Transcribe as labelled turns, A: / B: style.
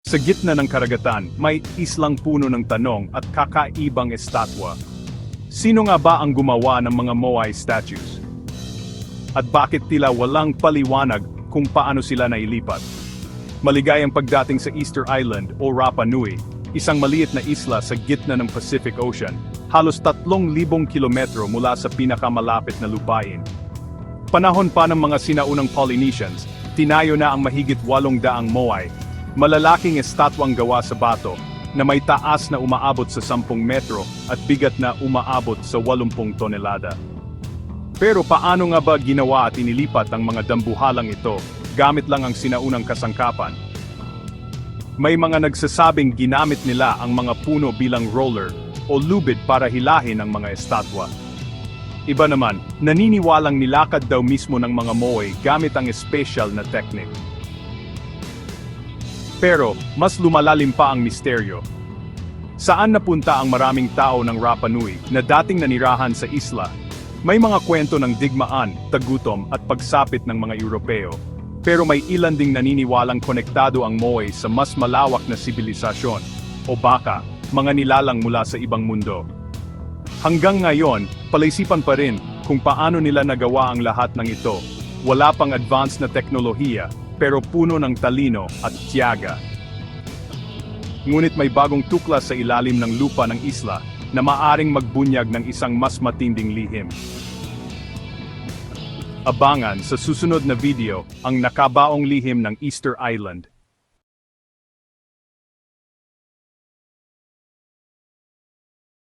A: Sa gitna ng karagatan, may islang puno ng tanong at kakaibang estatwa. Sino nga ba ang gumawa ng mga Moai statues? At bakit tila walang paliwanag kung paano sila nailipat? Maligayang pagdating sa Easter Island o Rapa Nui, isang maliit na isla sa gitna ng Pacific Ocean, halos 3,000 kilometro mula sa pinakamalapit na lupain. Panahon pa ng mga sinaunang Polynesians, tinayo na ang mahigit 800 Moai, malalaking estatwang gawa sa bato, na may taas na umaabot sa 10 metro at bigat na umaabot sa 80 tonelada. Pero paano nga ba ginawa at inilipat ang mga dambuhalang ito, gamit lang ang sinaunang kasangkapan? May mga nagsasabing ginamit nila ang mga puno bilang roller o lubid para hilahin ang mga estatwa. Iba naman, naniniwalang nilakad daw mismo ng mga Moai gamit ang espesyal na technique. Pero, mas lumalalim pa ang misteryo. Saan napunta ang maraming tao ng Rapa Nui na dating nanirahan sa isla? May mga kwento ng digmaan, tagutom at pagsapit ng mga Europeo. Pero may ilan ding naniniwalang konektado ang Moai sa mas malawak na sibilisasyon, o baka, mga nilalang mula sa ibang mundo. Hanggang ngayon, palaisipan pa rin kung paano nila nagawa ang lahat ng ito. Wala pang advanced na teknolohiya, pero puno ng talino at tiyaga. Ngunit may bagong tuklas sa ilalim ng lupa ng isla na maaring magbunyag ng isang mas matinding lihim. Abangan sa susunod na video ang nakabaong lihim ng Easter Island.